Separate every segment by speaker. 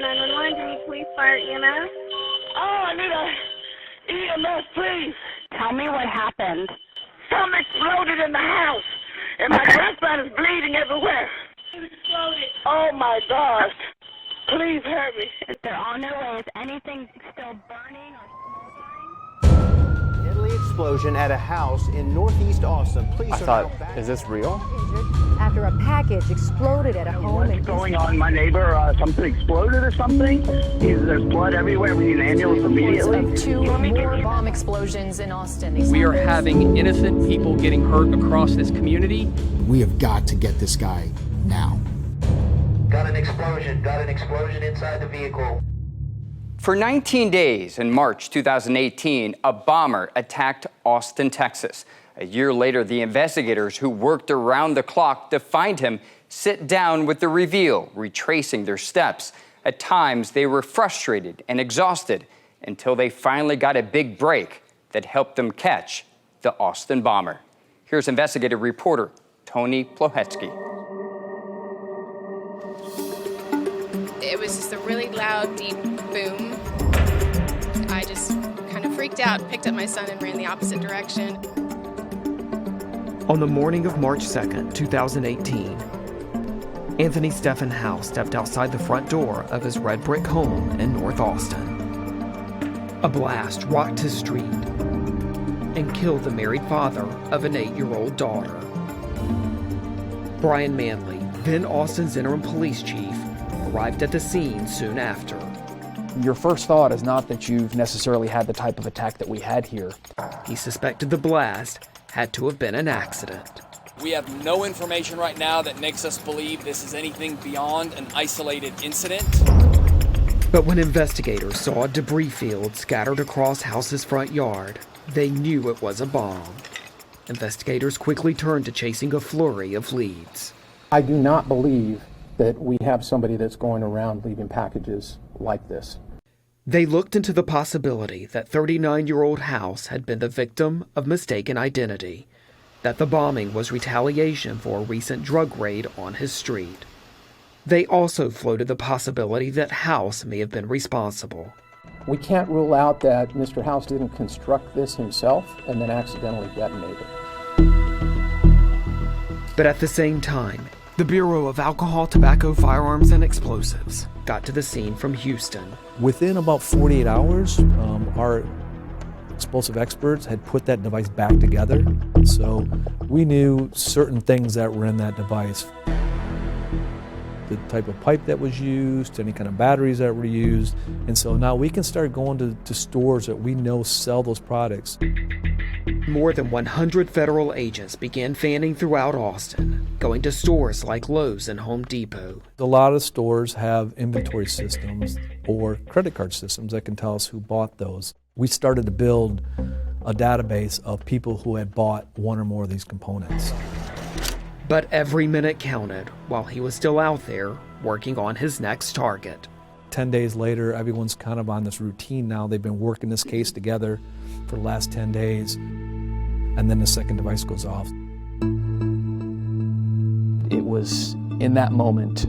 Speaker 1: 911. Do you need police, fire, EMS?
Speaker 2: Oh, I need a EMS, please.
Speaker 1: Tell me what happened.
Speaker 2: Something exploded in the house, and my grandson is bleeding everywhere. It exploded. Oh, my gosh. Please help me.
Speaker 1: They're on their way. Is anything still burning or smoldering?
Speaker 3: Deadly explosion at a house in northeast Austin. Police
Speaker 4: I thought, is this real?
Speaker 5: After a package exploded at a home.
Speaker 2: What's going on? My neighbor, something exploded or something? There's blood everywhere. We need an ambulance immediately.
Speaker 6: Of two more bomb explosions in Austin.
Speaker 7: We are having innocent people getting hurt across this community.
Speaker 8: We have got to get this guy now.
Speaker 9: Got an explosion inside the vehicle.
Speaker 4: For 19 days in March 2018, a bomber attacked Austin, Texas. A year later, the investigators who worked around the clock to find him sit down with the reveal, retracing their steps. At times, they were frustrated and exhausted until they finally got a big break that helped them catch the Austin bomber. Here's investigative reporter Tony Plohetsky.
Speaker 10: It was just a really loud, deep boom. I just kind of freaked out, picked up my son and ran the opposite direction.
Speaker 11: On the morning of March 2nd, 2018, Anthony Stephen Howe stepped outside the front door of his red brick home in North Austin. A blast rocked his street and killed the married father of an 8-year-old daughter. Brian Manley, then Austin's interim police chief, arrived at the scene soon after.
Speaker 12: Your first thought is not that you've necessarily had the type of attack that we had here.
Speaker 11: He suspected the blast had to have been an accident.
Speaker 7: We have no information right now that makes us believe this is anything beyond an isolated incident.
Speaker 11: But when investigators saw a debris field scattered across House's front yard, they knew it was a bomb. Investigators quickly turned to chasing a flurry of leads.
Speaker 12: I do not believe that we have somebody that's going around leaving packages like this.
Speaker 11: They looked into the possibility that 39-year-old House had been the victim of mistaken identity, that the bombing was retaliation for a recent drug raid on his street. They also floated the possibility that House may have been responsible.
Speaker 12: We can't rule out that Mr. House didn't construct this himself and then accidentally detonate it.
Speaker 11: But at the same time, the Bureau of Alcohol, Tobacco, Firearms, and Explosives got to the scene from Houston.
Speaker 13: Within about 48 hours, our explosive experts had put that device back together. So we knew certain things that were in that device. The type of pipe that was used, any kind of batteries that were used. And so now we can start going to stores that we know sell those products.
Speaker 11: More than 100 federal agents began fanning throughout Austin, going to stores like Lowe's and Home Depot.
Speaker 13: A lot of stores have inventory systems or credit card systems that can tell us who bought those. We started to build a database of people who had bought one or more of these components.
Speaker 11: But every minute counted while he was still out there working on his next target.
Speaker 13: 10 days later, everyone's kind of on this routine now. They've been working this case together for the last 10 days, and then the second device goes off.
Speaker 12: It was in that moment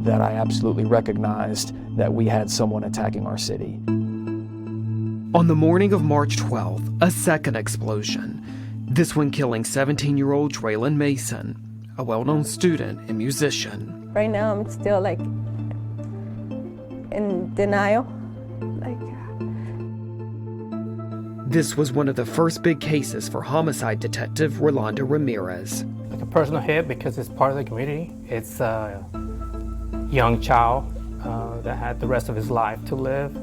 Speaker 12: that I absolutely recognized that we had someone attacking our city.
Speaker 11: On the morning of March 12th, a second explosion, this one killing 17-year-old Traylon Mason, a well-known student and musician.
Speaker 5: Right now I'm still in denial.
Speaker 11: This was one of the first big cases for homicide detective Rolando Ramirez.
Speaker 14: Like a personal hit because it's part of the community. It's a young child that had the rest of his life to live.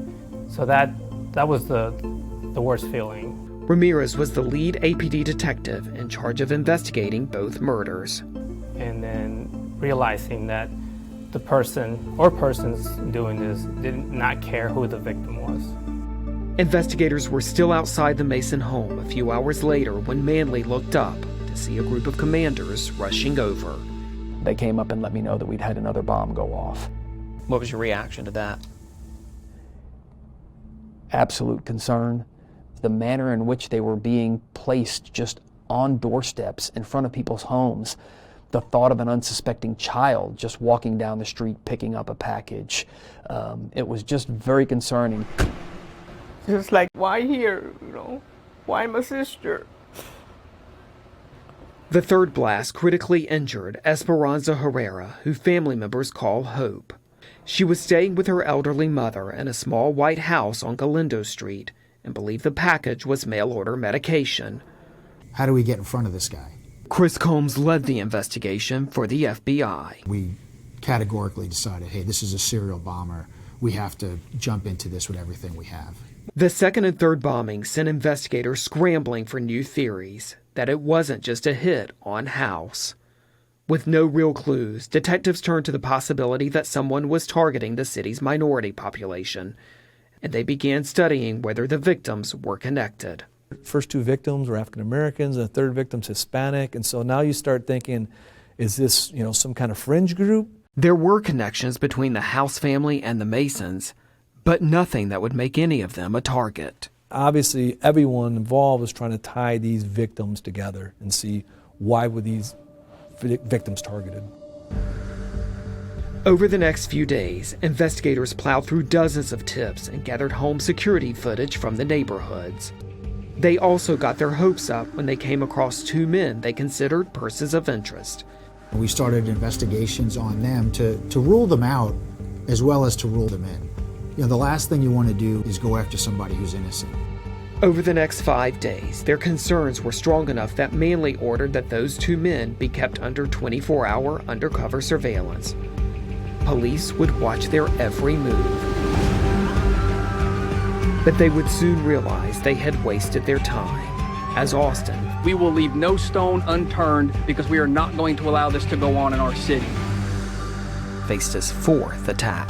Speaker 14: So that was the worst feeling.
Speaker 11: Ramirez was the lead APD detective in charge of investigating both murders.
Speaker 14: And then realizing that the person or persons doing this did not care who the victim was.
Speaker 11: Investigators were still outside the Mason home a few hours later when Manley looked up to see a group of commanders rushing over.
Speaker 12: They came up and let me know that we'd had another bomb go off.
Speaker 4: What was your reaction to that?
Speaker 12: Absolute concern. The manner in which they were being placed just on doorsteps in front of people's homes. the thought of an unsuspecting child just walking down the street picking up a package. It was just very concerning.
Speaker 15: Just like, why here, you know? Why my sister?
Speaker 11: The third blast critically injured Esperanza Herrera, who family members call Hope. She was staying with her elderly mother in a small white house on Galindo Street and believed the package was mail-order medication.
Speaker 8: How do we get in front of this guy?
Speaker 11: Chris Combs led the investigation for the FBI.
Speaker 8: We categorically decided, hey, this is a serial bomber. We have to jump into this with everything we have.
Speaker 11: The second and third bombings sent investigators scrambling for new theories, that it wasn't just a hit on house. With no real clues, detectives turned to the possibility that someone was targeting the city's minority population, and they began studying whether the victims were connected.
Speaker 13: First two victims were African Americans, and the third victim's Hispanic, and so now you start thinking, is this, some kind of fringe group?
Speaker 11: There were connections between the House family and the Masons, but nothing that would make any of them a target.
Speaker 13: Obviously, everyone involved was trying to tie these victims together and see why were these victims targeted.
Speaker 11: Over the next few days, investigators plowed through dozens of tips and gathered home security footage from the neighborhoods. They also got their hopes up when they came across two men they considered persons of interest.
Speaker 8: We started investigations on them to rule them out as well as to rule them in. The last thing you want to do is go after somebody who's innocent.
Speaker 11: Over the next 5 days, their concerns were strong enough that Manley ordered that those two men be kept under 24-hour undercover surveillance. Police would watch their every move. But they would soon realize they had wasted their time, as Austin
Speaker 16: We will leave no stone unturned because we are not going to allow this to go on in our city.
Speaker 11: faced his fourth attack.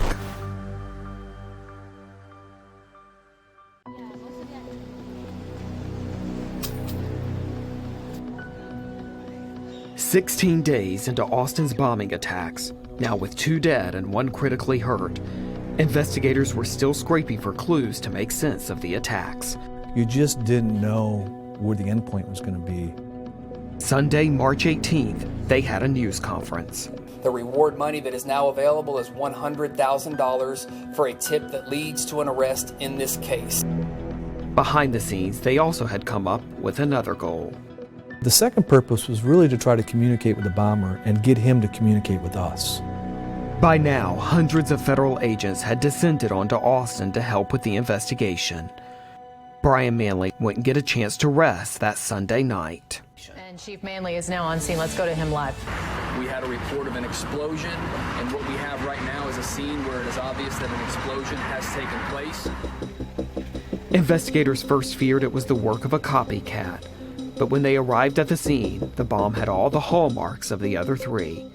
Speaker 11: "16 days into Austin's bombing attacks, now with 2 dead and 1 critically hurt, investigators were still scraping for clues to make sense of the attacks.
Speaker 13: You just didn't know where the endpoint was going to be.
Speaker 11: Sunday, March 18th, they had a news conference.
Speaker 7: The reward money that is now available is $100,000 for a tip that leads to an arrest in this case.
Speaker 11: Behind the scenes, they also had come up with another goal.
Speaker 13: The second purpose was really to try to communicate with the bomber and get him to communicate with us.
Speaker 11: By now, hundreds of federal agents had descended onto Austin to help with the investigation. Brian Manley wouldn't get a chance to rest that Sunday night.
Speaker 6: And Chief Manley is now on scene. Let's go to him live.
Speaker 7: We had a report of an explosion, and what we have right now is a scene where it is obvious that an explosion has taken place.
Speaker 11: Investigators first feared it was the work of a copycat, but when they arrived at the scene, the bomb had all the hallmarks of the other 3.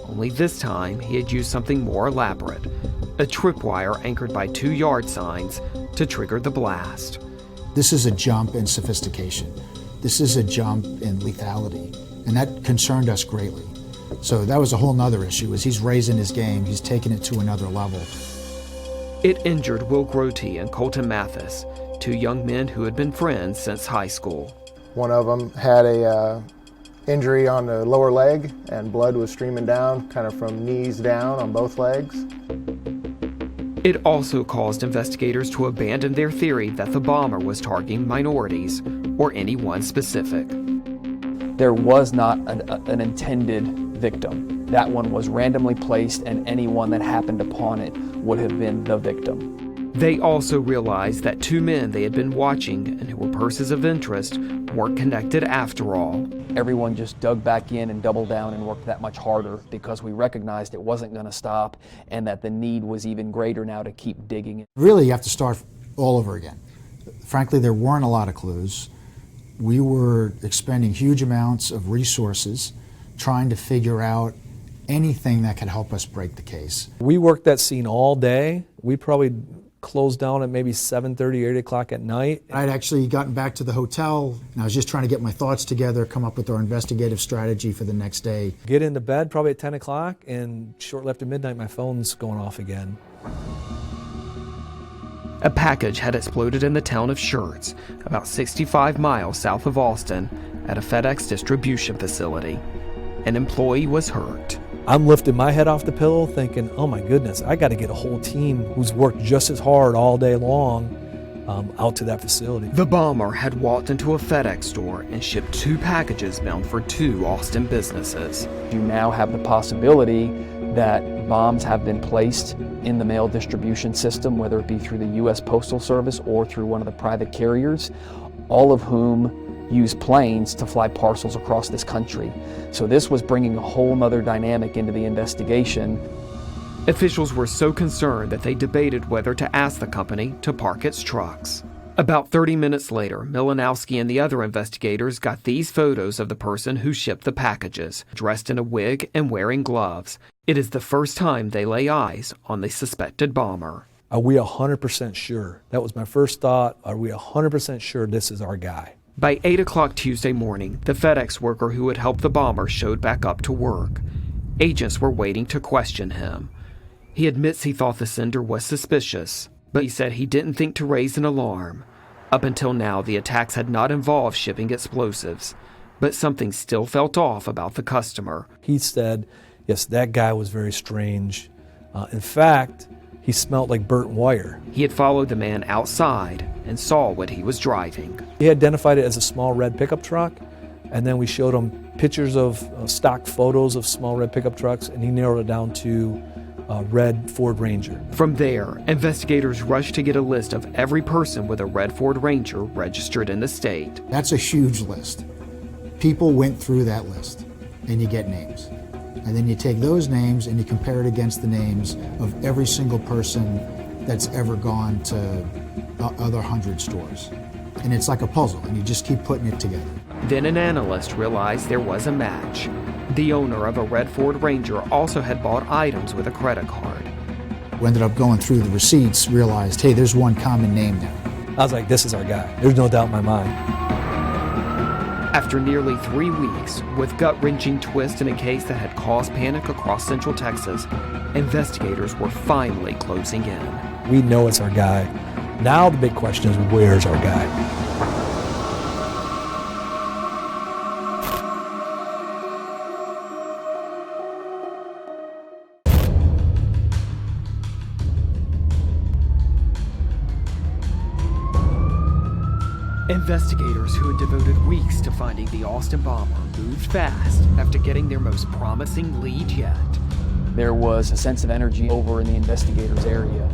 Speaker 11: Only this time, he had used something more elaborate, a tripwire anchored by 2 yard signs to trigger the blast.
Speaker 8: This is a jump in sophistication. This is a jump in lethality, and that concerned us greatly. So that was a whole nother issue, is he's raising his game, he's taking it to another level.
Speaker 11: It injured Will Grote and Colton Mathis, 2 young men who had been friends since high school.
Speaker 17: One of them had a injury on the lower leg, and blood was streaming down, kind of from knees down on both legs.
Speaker 11: It also caused investigators to abandon their theory that the bomber was targeting minorities or anyone specific.
Speaker 12: There was not an intended victim. That one was randomly placed, and anyone that happened upon it would have been the victim.
Speaker 11: They also realized that 2 men they had been watching and who were persons of interest weren't connected after all.
Speaker 12: Everyone just dug back in and doubled down and worked that much harder because we recognized it wasn't going to stop and that the need was even greater now to keep digging.
Speaker 8: Really, you have to start all over again. Frankly, there weren't a lot of clues. We were expending huge amounts of resources trying to figure out anything that could help us break the case.
Speaker 13: We worked that scene all day. We probably closed down at maybe 7:30, 8 o'clock at night.
Speaker 8: I'd actually gotten back to the hotel, and I was just trying to get my thoughts together, come up with our investigative strategy for the next day.
Speaker 13: Get into bed probably at 10 o'clock, and shortly after midnight, my phone's going off again.
Speaker 11: A package had exploded in the town of Schertz, about 65 miles south of Austin, at a FedEx distribution facility. an employee was hurt.
Speaker 13: I'm lifting my head off the pillow thinking, oh my goodness, I got to get a whole team who's worked just as hard all day long out to that facility.
Speaker 11: The bomber had walked into a FedEx store and shipped 2 packages bound for 2 Austin businesses.
Speaker 12: You now have the possibility that bombs have been placed in the mail distribution system, whether it be through the U.S. Postal Service or through one of the private carriers, all of whom use planes to fly parcels across this country. So this was bringing a whole nother dynamic into the investigation.
Speaker 11: Officials were so concerned that they debated whether to ask the company to park its trucks. About 30 minutes later, Milanowski and the other investigators got these photos of the person who shipped the packages, dressed in a wig and wearing gloves. It is the first time they lay eyes on the suspected bomber.
Speaker 13: Are we 100% sure? That was my first thought. Are we 100% sure this is our guy?
Speaker 11: By 8 o'clock Tuesday morning, the FedEx worker who had helped the bomber showed back up to work. Agents were waiting to question him. He admits he thought the sender was suspicious, but he said he didn't think to raise an alarm. Up until now, the attacks had not involved shipping explosives, but something still felt off about the customer.
Speaker 13: He said, yes, that guy was very strange. In fact, he smelled like burnt wire.
Speaker 11: He had followed the man outside and saw what he was driving.
Speaker 13: He identified it as a small red pickup truck, and then we showed him pictures of stock photos of small red pickup trucks, and he narrowed it down to a red Ford Ranger.
Speaker 11: From there, investigators rushed to get a list of every person with a red Ford Ranger registered in the state.
Speaker 8: That's a huge list. People went through that list, and you get names. And then you take those names and you compare it against the names of every single person that's ever gone to other 100 stores. And it's like a puzzle, and you just keep putting it together.
Speaker 11: Then an analyst realized there was a match. The owner of a red Ford Ranger also had bought items with a credit card.
Speaker 8: We ended up going through the receipts, realized, hey, there's one common name there.
Speaker 13: I was like, this is our guy. There's no doubt in my mind.
Speaker 11: After nearly 3 weeks, with gut-wrenching twists in a case that had caused panic across Central Texas, investigators were finally closing in.
Speaker 13: We know it's our guy. Now the big question is, where's our guy?
Speaker 11: Investigators who had devoted weeks to finding the Austin bomber moved fast after getting their most promising lead yet.
Speaker 12: There was a sense of energy over in the investigators' area.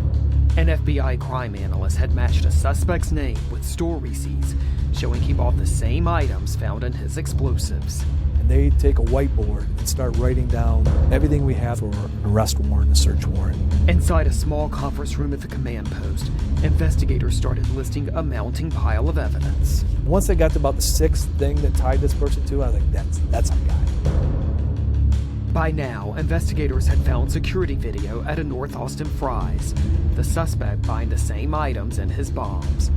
Speaker 11: An FBI crime analyst had matched a suspect's name with store receipts, showing he bought the same items found in his explosives.
Speaker 13: And they take a whiteboard and start writing down everything we have for an arrest warrant, a search warrant.
Speaker 11: Inside a small conference room at the command post, investigators started listing a mounting pile of evidence.
Speaker 13: Once they got to about the 6th thing that tied this person to, I was like, that's our guy.
Speaker 11: By now, investigators had found security video at a North Austin Fry's, the suspect buying the same items in his bombs.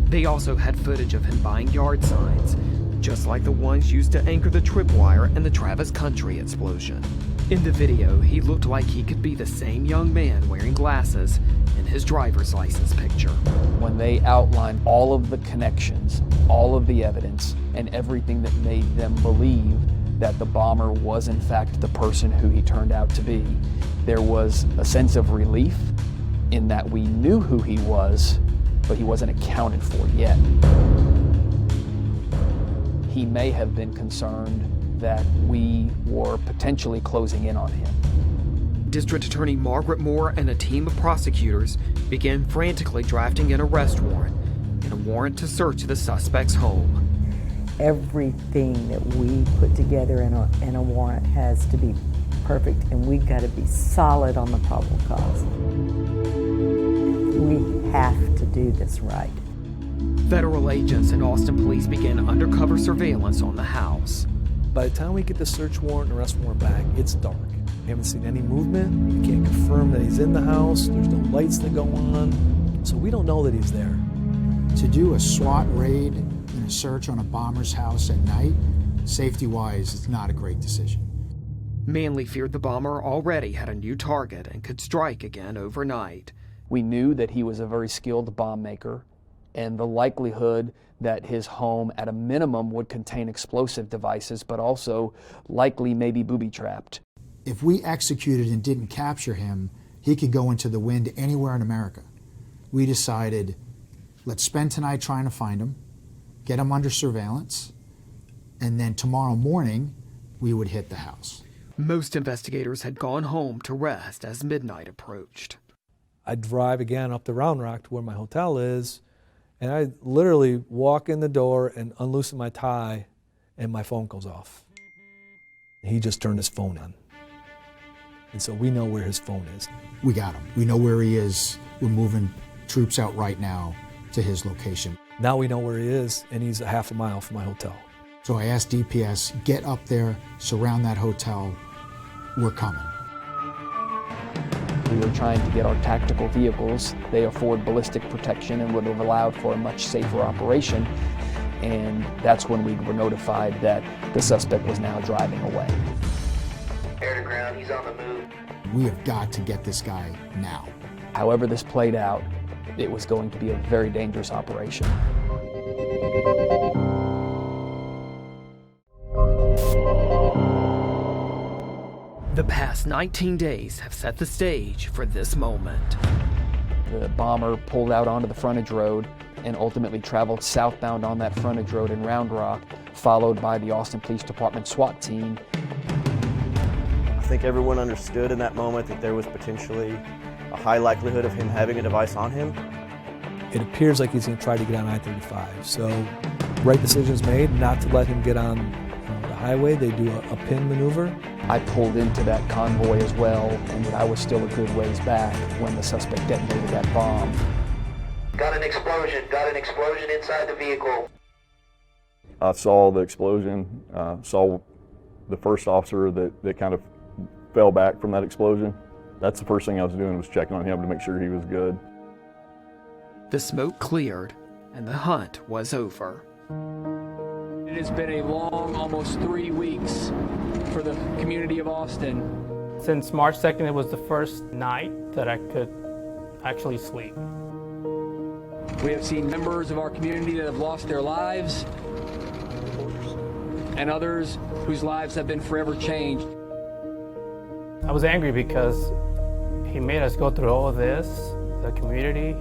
Speaker 11: They also had footage of him buying yard signs, just like the ones used to anchor the tripwire in the Travis Country explosion. In the video, he looked like he could be the same young man wearing glasses in his driver's license picture.
Speaker 12: When they outlined all of the connections, all of the evidence, and everything that made them believe that the bomber was in fact the person who he turned out to be, there was a sense of relief in that we knew who he was, but he wasn't accounted for yet. He may have been concerned that we were potentially closing in on him.
Speaker 11: District Attorney Margaret Moore and a team of prosecutors began frantically drafting an arrest warrant and a warrant to search the suspect's home.
Speaker 5: Everything that we put together in a warrant has to be perfect, and we've got to be solid on the probable cause. We have to do this right.
Speaker 11: Federal agents and Austin police began undercover surveillance on the house.
Speaker 13: By the time we get the search warrant and arrest warrant back, it's dark. We haven't seen any movement. We can't confirm that he's in the house. There's no lights that go on. So we don't know that he's there.
Speaker 8: To do a SWAT raid and a search on a bomber's house at night, safety-wise, it's not a great decision.
Speaker 11: Manley feared the bomber already had a new target and could strike again overnight.
Speaker 12: We knew that he was a very skilled bomb maker, and the likelihood that his home at a minimum would contain explosive devices, but also likely maybe booby-trapped.
Speaker 8: If we executed and didn't capture him, he could go into the wind anywhere in America. We decided, let's spend tonight trying to find him, get him under surveillance, and then tomorrow morning, we would hit the house.
Speaker 11: Most investigators had gone home to rest as midnight approached.
Speaker 13: I drive again up the Round Rock to where my hotel is, and I literally walk in the door and unloosen my tie, and my phone goes off. He just turned his phone on. And so we know where his phone is.
Speaker 8: We got him. We know where he is. We're moving troops out right now to his location.
Speaker 13: Now we know where he is, and he's a half a mile from my hotel.
Speaker 8: So I asked DPS, get up there, surround that hotel. We're coming.
Speaker 12: We were trying to get our tactical vehicles. They afford ballistic protection and would have allowed for a much safer operation. And that's when we were notified that the suspect was now driving away.
Speaker 9: Air to ground, he's on the move.
Speaker 8: We have got to get this guy now.
Speaker 12: However this played out, it was going to be a very dangerous operation.
Speaker 11: The past 19 days have set the stage for this moment.
Speaker 12: The bomber pulled out onto the frontage road and ultimately traveled southbound on that frontage road in Round Rock, followed by the Austin Police Department SWAT team.
Speaker 18: I think everyone understood in that moment that there was potentially a high likelihood of him having a device on him.
Speaker 13: It appears like he's going to try to get on I-35. So right decisions made not to let him get on the highway. They do a pin maneuver.
Speaker 12: I pulled into that convoy as well, and I was still a good ways back when the suspect detonated that bomb.
Speaker 9: Got an explosion inside the vehicle.
Speaker 19: I saw the explosion, saw the first officer that kind of fell back from that explosion. That's the first thing I was doing, was checking on him to make sure he was good.
Speaker 11: The smoke cleared and the hunt was over.
Speaker 16: It has been a long, almost 3 weeks for the community of Austin.
Speaker 14: Since March 2nd, it was the first night that I could actually sleep.
Speaker 16: We have seen members of our community that have lost their lives and others whose lives have been forever changed.
Speaker 14: I was angry because he made us go through all of this, the community,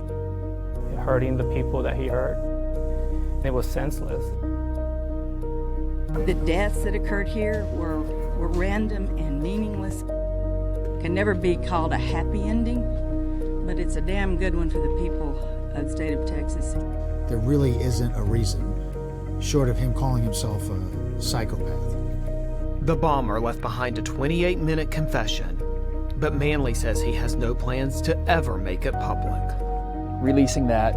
Speaker 14: hurting the people that he hurt. It was senseless.
Speaker 20: The deaths that occurred here were random and meaningless. Can never be called a happy ending, but it's a damn good one for the people of the state of Texas.
Speaker 8: There really isn't a reason, short of him calling himself a psychopath.
Speaker 11: The bomber left behind a 28-minute confession, but Manley says he has no plans to ever make it public.
Speaker 12: Releasing that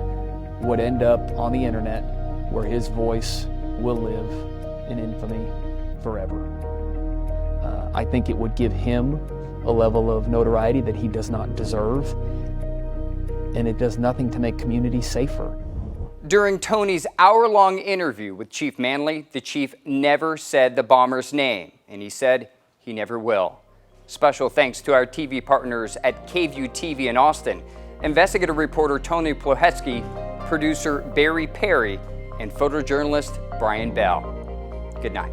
Speaker 12: would end up on the internet, where his voice will live in infamy forever. I think it would give him a level of notoriety that he does not deserve, and it does nothing to make communities safer.
Speaker 4: During Tony's hour-long interview with Chief Manley, the chief never said the bomber's name, and he said he never will. Special thanks to our TV partners at KVUE TV in Austin, investigative reporter Tony Plohetsky, producer Barry Perry, and photojournalist Brian Bell. Good night.